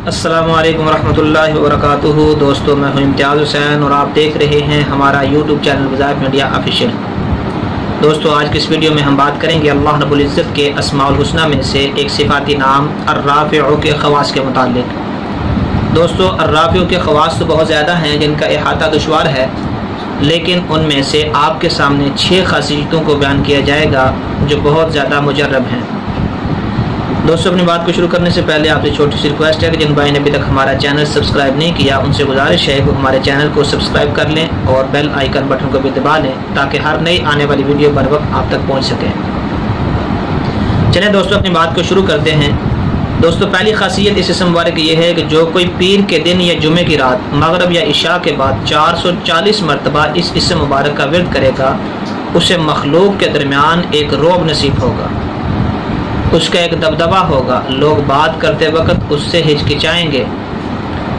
अस्सलामु अलैकुम रहमतुल्लाहि व बरकातुहू। दोस्तों, मैं हूं इम्तियाज़ हुसैन और आप देख रहे हैं हमारा यूट्यूब चैनल वज़ाइफ मीडिया ऑफिशियल। दोस्तों, आज की इस वीडियो में हम बात करेंगे अल्लाह रब्बुल इज़्ज़त के अस्माउल हुस्ना में से एक सिफाती नाम अर्राफ़िउ के ख़वास के मुतालिक। दोस्तों, अर्राफ़िउ के ख़वास तो बहुत ज़्यादा हैं जिनका अहाता दुश्वार है, लेकिन उनमें से आपके सामने 6 खासियतों को बयान किया जाएगा जो बहुत ज़्यादा मुजर्रब हैं। दोस्तों, अपनी बात को शुरू करने से पहले आपसे छोटी सी रिक्वेस्ट है कि जिन भाई ने अभी तक हमारा चैनल सब्सक्राइब नहीं किया उनसे गुजारिश है कि हमारे चैनल को सब्सक्राइब कर लें और बेल आइकन बटन को भी दबा लें ताकि हर नई आने वाली वीडियो बर वक्त आप तक पहुंच सके। चलें दोस्तों, अपनी बात को शुरू करते हैं। दोस्तों, पहली खासियत इस इस्म मुबारक ये है कि जो कोई पीर के दिन या जुमे की रात मगरिब या इशा के बाद 440 मरतबा इस इस्म मुबारक का विर्द करेगा, उसे मखलूक के दरमियान एक रोब नसीब होगा, उसका एक दबदबा होगा। लोग बात करते वक्त उससे हिचकिचाएंगे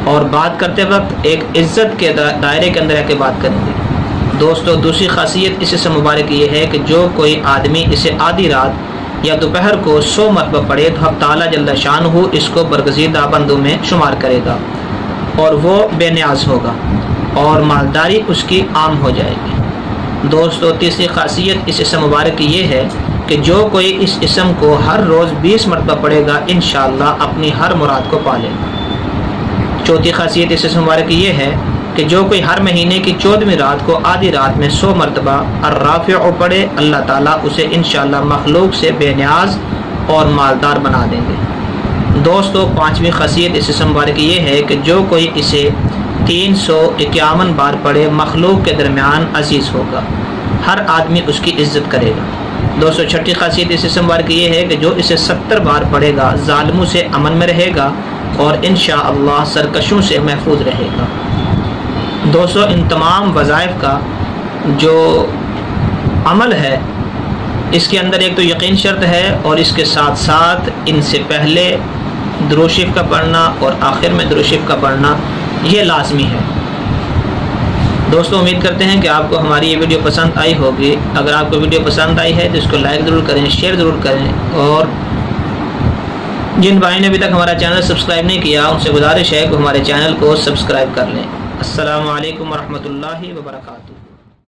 और बात करते वक्त एक इज्जत के दायरे के अंदर आके बात करेंगे। दोस्तों, दूसरी खासियत इस इस्म मुबारक ये है कि जो कोई आदमी इसे आधी रात या दोपहर को 100 मरतबा पढ़े तो हक़ ताला जल्ल शानहू इसको बरगज़ीदा बंदों में शुमार करेगा और वो बेनियाज होगा और मालदारी उसकी आम हो जाएगी। दोस्तों, तीसरी खासियत इस इस्म मुबारक की ये है कि जो कोई इस इस्म को हर रोज़ 20 मरतबा पढ़ेगा इंशाअल्लाह अपनी हर मुराद को पा लेगा। चौथी खासियत इस इस्म मुबारक की ये है कि जो कोई हर महीने की 14वीं रात को आधी रात में 100 मरतबा अर्राफ़िउ पढ़े, अल्लाह ताला उसे इंशाअल्लाह मखलूक से बेनियाज और मालदार बना देंगे। दोस्तों, पाँचवीं खासियत इस इस्म मुबारक की ये है कि जो कोई इसे 351 बार पढ़े मखलूक के दरमियान अजीज़ होगा, हर आदमी उसकी इज्जत करेगा। दोस्तों, छठी खासियत इस इस्म मुबारक की ये है कि जो इसे 70 बार पढ़ेगा ज़ालिमों से अमन में रहेगा और इंशाअल्लाह सरकशों से महफूज रहेगा। दोस्तों, इन तमाम वज़ाइफ का जो अमल है इसके अंदर एक तो यकीन शर्त है और इसके साथ साथ इनसे पहले दुरूद शरीफ का पढ़ना और आखिर में दुरूद शरीफ का पढ़ना ये लाजमी है। दोस्तों, उम्मीद करते हैं कि आपको हमारी ये वीडियो पसंद आई होगी। अगर आपको वीडियो पसंद आई है तो इसको लाइक ज़रूर करें, शेयर ज़रूर करें और जिन भाई ने अभी तक हमारा चैनल सब्सक्राइब नहीं किया उनसे गुजारिश है कि हमारे चैनल को सब्सक्राइब कर लें। अस्सलामु अलैकुम व रहमतुल्लाहि व बरकातुहू।